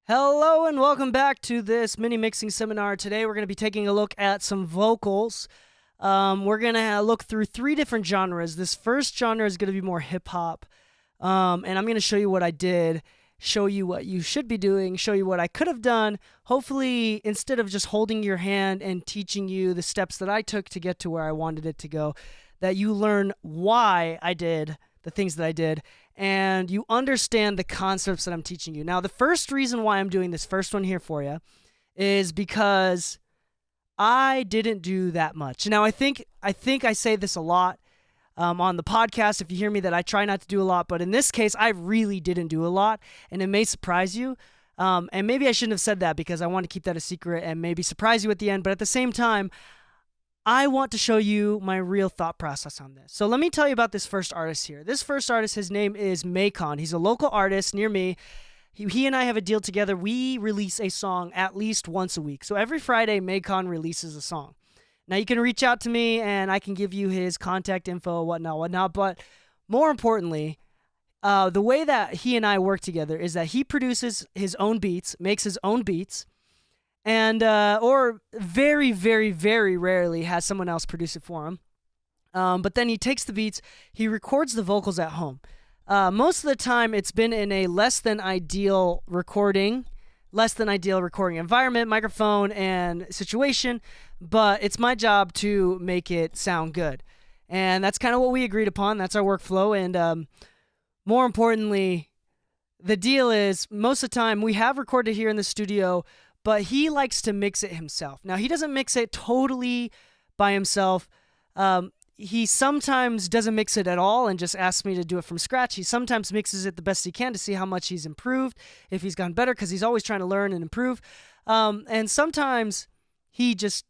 Hello and welcome back to this mini mixing seminar. Today we're going to be taking a look at some vocals. We're going to look through three different genres. This first genre is going to be more hip hop, and I'm going to show you what I did, show you what you should be doing, show you what I could have done. Hopefully, instead of just holding your hand and teaching you the steps that I took to get to where I wanted it to go, that you learn why I did the things that I did, and you understand the concepts that I'm teaching you. Now, the first reason why I'm doing this first one here for you is because I didn't do that much. Now, I think I say this a lot on the podcast, if you hear me, that I try not to do a lot, but in this case, I really didn't do a lot, and it may surprise you. And maybe I shouldn't have said that because I want to keep that a secret and maybe surprise you at the end, but at the same time, I want to show you my real thought process on this. So let me tell you about this first artist here. This first artist, his name is Macon. He's a local artist near me. He and I have a deal together. We release a song at least once a week. So every Friday, Macon releases a song. Now you can reach out to me and I can give you his contact info, whatnot. But more importantly, the way that he and I work together is that he produces his own beats, makes his own beats, and or very, very, very rarely has someone else produce it for him. But then he takes the beats, he records the vocals at home. Most of the time, it's been in a less than ideal recording environment, microphone, and situation, but it's my job to make it sound good. And that's kind of what we agreed upon. That's our workflow. And more importantly, the deal is most of the time we have recorded here in the studio, but he likes to mix it himself. Now, he doesn't mix it totally by himself. He sometimes doesn't mix it at all and just asks me to do it from scratch. He sometimes mixes it the best he can to see how much he's improved, if he's gotten better, because he's always trying to learn and improve. And sometimes he just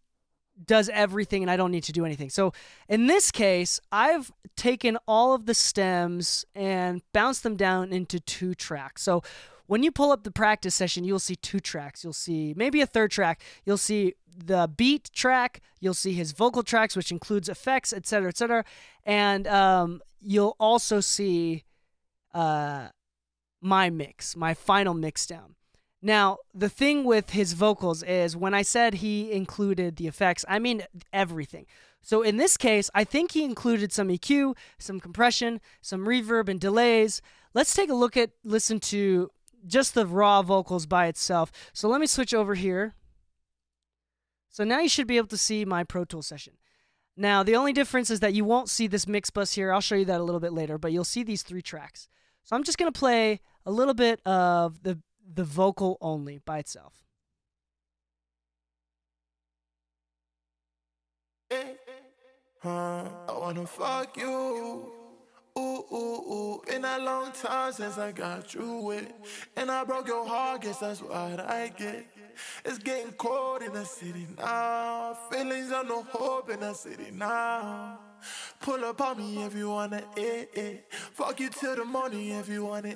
does everything and I don't need to do anything. So in this case, I've taken all of the stems and bounced them down into 2 tracks. So when you pull up the practice session, you'll see 2 tracks. You'll see maybe a third track. You'll see the beat track. You'll see his vocal tracks, which includes effects, etc., etc. And you'll also see my mix, my final mix down. Now, the thing with his vocals is when I said he included the effects, I mean everything. So in this case, I think he included some EQ, some compression, some reverb, and delays. Let's take a listen to just the raw vocals by itself. So let me switch over here. So now you should be able to see my Pro Tools session. Now, the only difference is that you won't see this mix bus here. I'll show you that a little bit later, but you'll see these 3 tracks. So I'm just going to play a little bit of the vocal only by itself. I wanna fuck you. Ooh, ooh, ooh. Been a long time since I got you with. And I broke your heart, guess that's what I get. It's getting cold in the city now. Feelings are no hope in the city now. Pull up on me if you wanna, Fuck you till the morning if you wanna,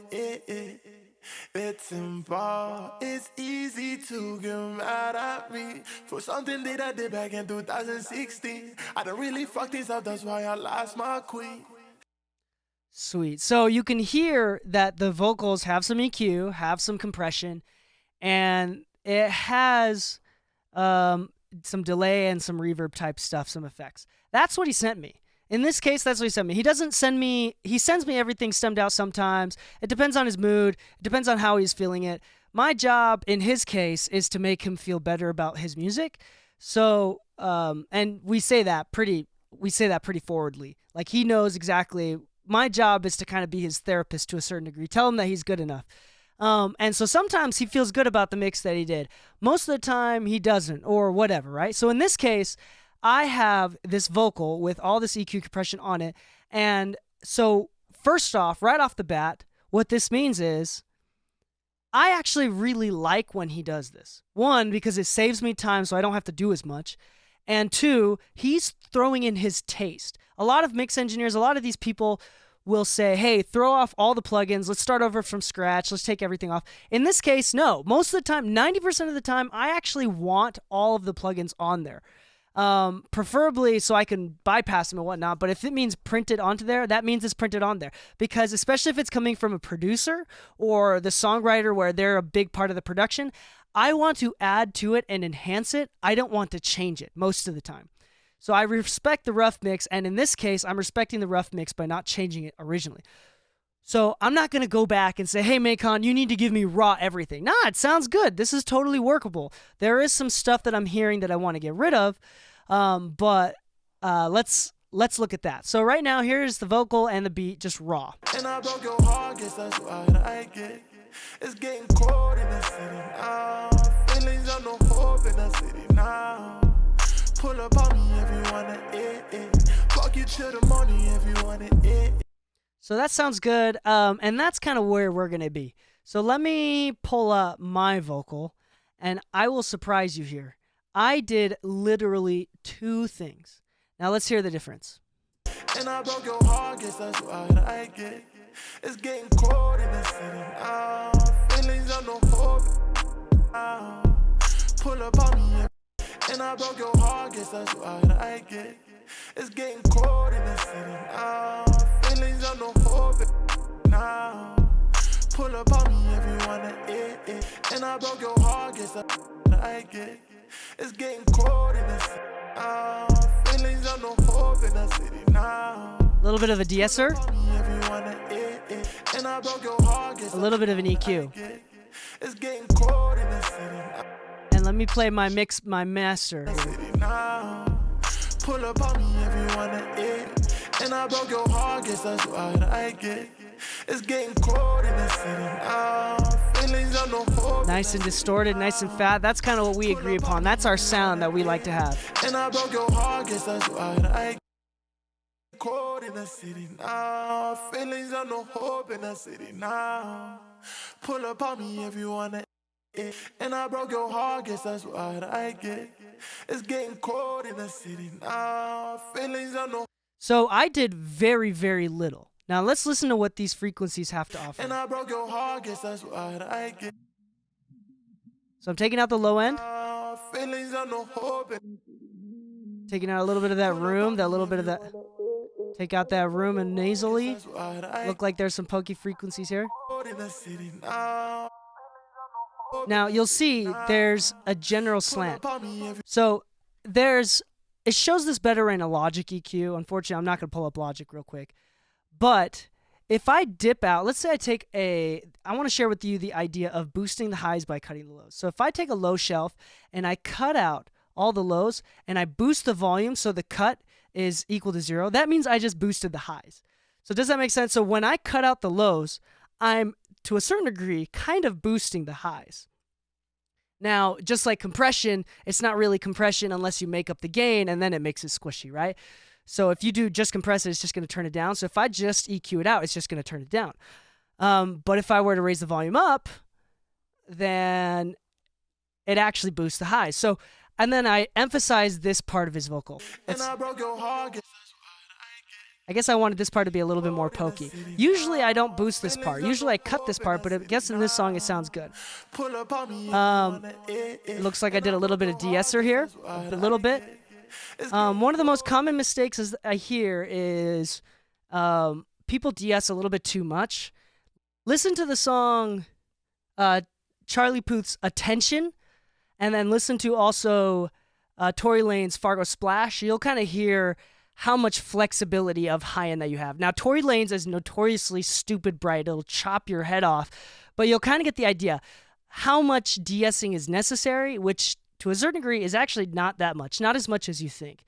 It's simple, it's easy to get mad at me for something that I did back in 2016. I done really fucked things up, that's why I lost my queen. Sweet. So you can hear that the vocals have some EQ, have some compression, and it has some delay and some reverb type stuff, some effects. That's what he sent me. In this case, that's what he sent me. He sends me everything stemmed out sometimes. It depends on his mood. It depends on how he's feeling it. My job, in his case, is to make him feel better about his music. So, and we say that pretty forwardly. Like, he knows exactly. My job is to kind of be his therapist to a certain degree. Tell him that he's good enough. And so sometimes he feels good about the mix that he did. Most of the time, he doesn't, or whatever, right? So in this case, I have this vocal with all this EQ compression on it. And so first off, right off the bat, what this means is I actually really like when he does this. 1, because it saves me time so I don't have to do as much. And 2, he's throwing in his taste. A lot of mix engineers, a lot of these people will say, hey, throw off all the plugins. Let's start over from scratch. Let's take everything off. In this case, no. Most of the time, 90% of the time, I actually want all of the plugins on there. Preferably so I can bypass them and whatnot. But if it means printed onto there, that means it's printed on there. Because especially if it's coming from a producer or the songwriter where they're a big part of the production, I want to add to it and enhance it. I don't want to change it most of the time. So I respect the rough mix, and in this case, I'm respecting the rough mix by not changing it originally. So I'm not going to go back and say, hey, Macon, you need to give me raw everything. Nah, it sounds good. This is totally workable. There is some stuff that I'm hearing that I want to get rid of, but let's look at that. So right now, here's the vocal and the beat, just raw. And I broke your heart, guess that's what I get. It's getting cold in the city now. Feelings on no hope in the city now. Pull up on me if you wanna it. Fuck you to the money if you want it. So that sounds good, and that's kind of where we're going to be. So let me pull up my vocal, and I will surprise you here. I did literally 2 things. Now let's hear the difference. And I broke your heart, guess that's what I get. It's getting cold in the city now. Feelings on no hope now. Pull up on me. And I broke your heart, guess that's what I get. It's getting cold in the city now. Feelings on no hope now. Pull up on me if you wanna it. And I broke your heart, guess that's what I get. It's getting cold in the city now. Feelings on no hope in the city now. A little bit of a de-esser. A little bit of an EQ. It's getting cold in the city now. And let me play my master. Pull up on me if you wanna it. And I broke your heart, guess that's what I get. It's getting cold in the city now. Feelings on no hope. Nice and distorted, nice and fat. That's kind of what we agree upon. That's our sound that we like to have. And I broke your heart, guess that's what I get. Cold in the city now. Feelings on no hope in the city now. Pull up on me if you wanna. And I broke your heart, guess that's what I get. It's getting cold in the city now. Feelings on no. So I did very, very little. Now let's listen to what these frequencies have to offer. And I broke your heart, guess that's what I get. So I'm taking out the low end. Feelings on no hope. Taking out a little bit of that room, that little bit of that. Take out that room and nasally. Look like there's some pokey frequencies here. Now, you'll see there's a general slant. So it shows this better in a Logic EQ. Unfortunately, I'm not going to pull up Logic real quick. But if I dip out, let's say I want to share with you the idea of boosting the highs by cutting the lows. So if I take a low shelf and I cut out all the lows and I boost the volume so the cut is equal to 0, that means I just boosted the highs. So does that make sense? So when I cut out the lows, I'm, to a certain degree, kind of boosting the highs. Now, just like compression, it's not really compression unless you make up the gain, and then it makes it squishy, right? So if you do just compress it, it's just going to turn it down. So if I just EQ it out, it's just going to turn it down. But if I were to raise the volume up, then it actually boosts the highs. So, and then I emphasize this part of his vocal. I guess I wanted this part to be a little bit more pokey. Usually I don't boost this part. Usually I cut this part, but I guess in this song it sounds good. It looks like I did a little bit of de-esser here, a little bit. One of the most common mistakes I hear is people de-ess a little bit too much. Listen to the song Charlie Puth's Attention, and then listen to also Tory Lanez's Fargo Splash. You'll kind of hear how much flexibility of high end that you have. Now, Tory Lanez is notoriously stupid bright. It'll chop your head off. But you'll kind of get the idea how much de-essing is necessary, which to a certain degree is actually not that much, not as much as you think.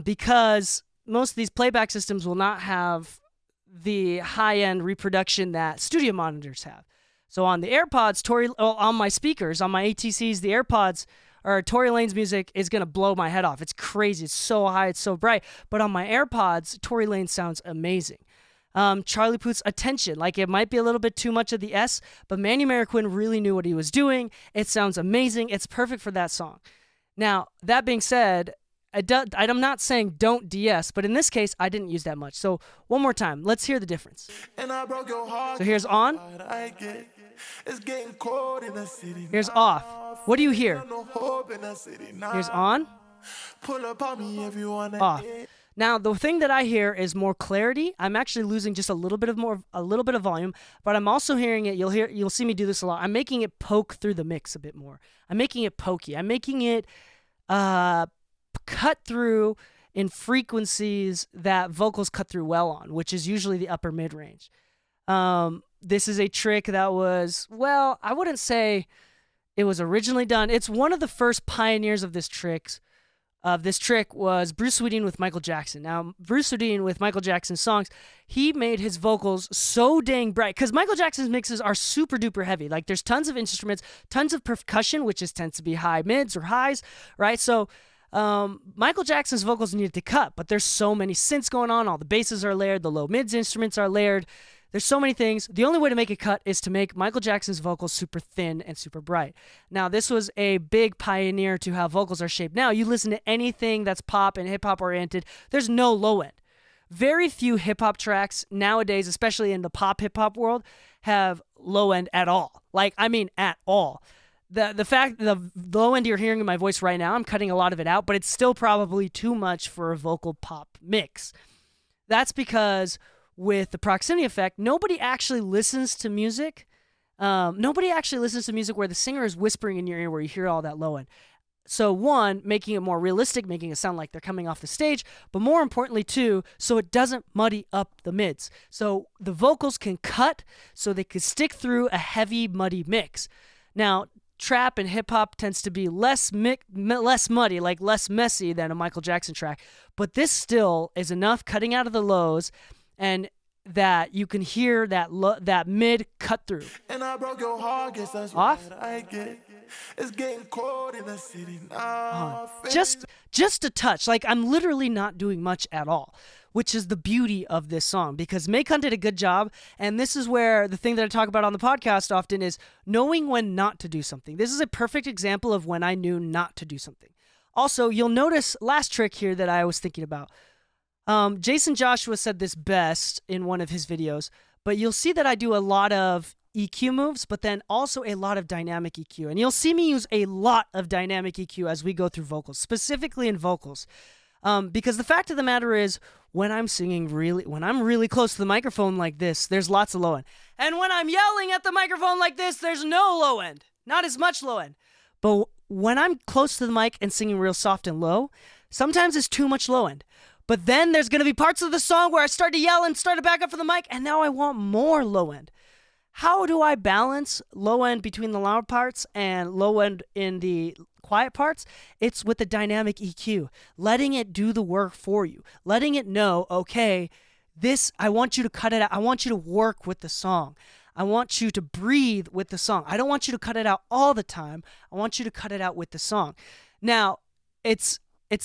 Because most of these playback systems will not have the high-end reproduction that studio monitors have. So on the AirPods, on my speakers, on my ATCs, the AirPods, or Tory Lanez music is going to blow my head off. It's crazy. It's so high. It's so bright. But on my AirPods, Tory Lanez sounds amazing. Charlie Puth's Attention, like it might be a little bit too much of the S, but Manny Marroquin really knew what he was doing. It sounds amazing. It's perfect for that song. Now, that being said, I'm not saying don't de-ess, but in this case, I didn't use that much. So one more time, let's hear the difference. So here's on. Here's off. What do you hear? Here's on. Pull up on me if you wanna. off. Now, the thing that I hear is more clarity. I'm actually losing just a little bit of volume, but I'm also hearing it. You'll see me do this a lot. I'm making it poke through the mix a bit more. I'm making it pokey. I'm making it cut through in frequencies that vocals cut through well on, which is usually the upper mid range. This is a trick that was, well, I wouldn't say it was originally done. It's one of the first pioneers of this trick was Bruce Swedien with Michael Jackson. Now, Bruce Swedien with Michael Jackson's songs, he made his vocals so dang bright because Michael Jackson's mixes are super duper heavy. Like there's tons of instruments, tons of percussion, which tends to be high mids or highs, right? So Michael Jackson's vocals needed to cut, but there's so many synths going on. All the basses are layered, the low mids instruments are layered. There's so many things. The only way to make it cut is to make Michael Jackson's vocals super thin and super bright. Now, this was a big pioneer to how vocals are shaped. Now, you listen to anything that's pop and hip-hop oriented, there's no low end. Very few hip-hop tracks nowadays, especially in the pop hip-hop world, have low end at all. Like, I mean at all. The low end you're hearing in my voice right now, I'm cutting a lot of it out, but it's still probably too much for a vocal pop mix. That's because with the proximity effect, nobody actually listens to music. Nobody actually listens to music where the singer is whispering in your ear where you hear all that low end. So one, making it more realistic, making it sound like they're coming off the stage, but more importantly two, so it doesn't muddy up the mids. So the vocals can cut so they can stick through a heavy, muddy mix. Now, trap and hip-hop tends to be less muddy, like less messy than a Michael Jackson track, but this still is enough cutting out of the lows and that you can hear that mid cut through. And I broke your heart, guess that's off. What I get. It's getting cold in the city now. Just a touch. Like I'm literally not doing much at all, which is the beauty of this song because Maycon did a good job. And this is where the thing that I talk about on the podcast often is knowing when not to do something. This is a perfect example of when I knew not to do something. Also, you'll notice last trick here that I was thinking about. Jason Joshua said this best in one of his videos, but you'll see that I do a lot of EQ moves, but then also a lot of dynamic EQ. And you'll see me use a lot of dynamic EQ as we go through vocals, specifically in vocals. Because the fact of the matter is, when I'm really close to the microphone like this, there's lots of low end. And when I'm yelling at the microphone like this, there's no low end. Not as much low end. But when I'm close to the mic and singing real soft and low, sometimes it's too much low end. But then there's going to be parts of the song where I start to yell and start to back up for the mic, and now I want more low end. How do I balance low end between the loud parts and low end in the quiet parts? It's with the dynamic EQ, letting it do the work for you, letting it know, okay, this, I want you to cut it out. I want you to work with the song. I want you to breathe with the song. I don't want you to cut it out all the time. I want you to cut it out with the song. Now, it's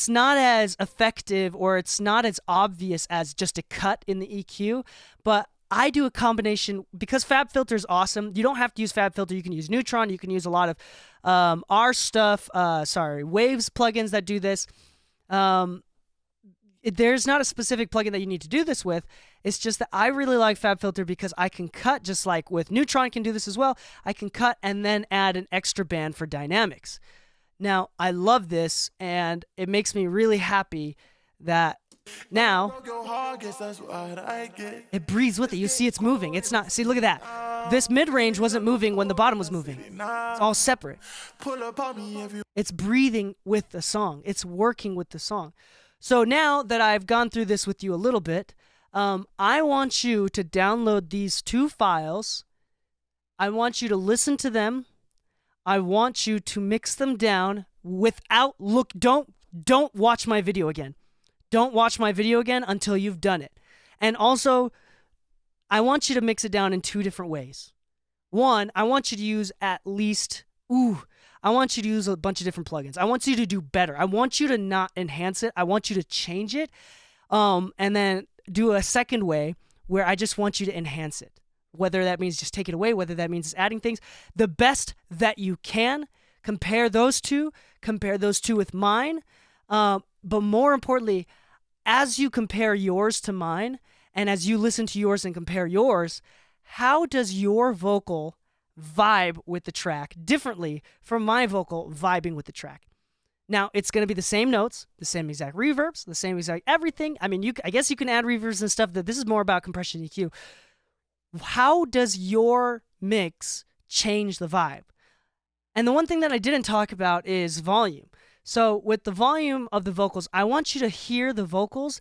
not as effective or it's not as obvious as just a cut in the EQ, but I do a combination because FabFilter is awesome. You don't have to use FabFilter. You can use Neutron. You can use a lot of Waves plugins that do this. There's not a specific plugin that you need to do this with. It's just that I really like FabFilter because I can cut just like with Neutron can do this as well. I can cut and then add an extra band for dynamics. Now, I love this, and it makes me really happy that now it breathes with it. You see it's moving. It's not. See, look at that. This mid-range wasn't moving when the bottom was moving. It's all separate. It's breathing with the song. It's working with the song. So now that I've gone through this with you a little bit, I want you to download these two files. I want you to listen to them. I want you to mix them down don't watch my video again. Don't watch my video again until you've done it. And also, I want you to mix it down in two different ways. One, I want you to use I want you to use a bunch of different plugins. I want you to do better. I want you to not enhance it. I want you to change it. And then do a second way where I just want you to enhance it. Whether that means just take it away, whether that means adding things. The best that you can, compare those two with mine. But more importantly, as you compare yours to mine, and as you listen to yours and compare yours, how does your vocal vibe with the track differently from my vocal vibing with the track? Now, it's going to be the same notes, the same exact reverbs, the same exact everything. I mean, I guess you can add reverbs and stuff. That this is more about compression EQ. How does your mix change the vibe? And the one thing that I didn't talk about is volume. So with the volume of the vocals, I want you to hear the vocals,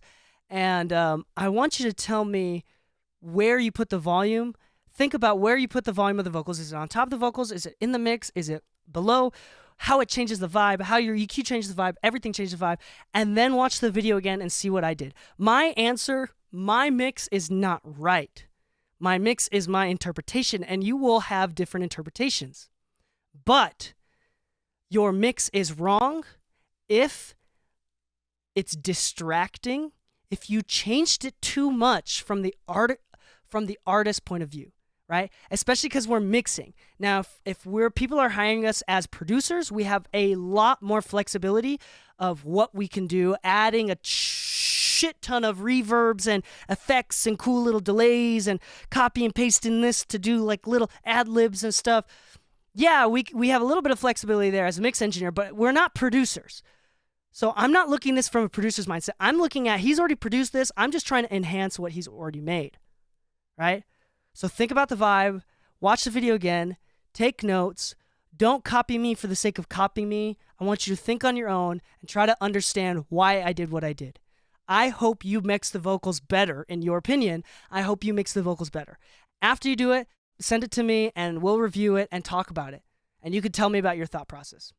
and I want you to tell me where you put the volume. Think about where you put the volume of the vocals. Is it on top of the vocals? Is it in the mix? Is it below? How it changes the vibe, how your EQ changes the vibe, everything changes the vibe, and then watch the video again and see what I did. My answer, my mix is not right. My mix is my interpretation, and you will have different interpretations. But your mix is wrong if it's distracting, if you changed it too much from the artist's point of view. Right? Especially because we're mixing. Now, if people are hiring us as producers, we have a lot more flexibility of what we can do, adding a shit ton of reverbs and effects and cool little delays and copy and pasting this to do like little ad libs and stuff. Yeah, we have a little bit of flexibility there as a mix engineer, but we're not producers. So I'm not looking at this from a producer's mindset. I'm looking at, he's already produced this. I'm just trying to enhance what he's already made. Right? So think about the vibe, watch the video again, take notes. Don't copy me for the sake of copying me. I want you to think on your own and try to understand why I did what I did. I hope you mix the vocals better, in your opinion. I hope you mix the vocals better. After you do it, send it to me and we'll review it and talk about it. And you can tell me about your thought process.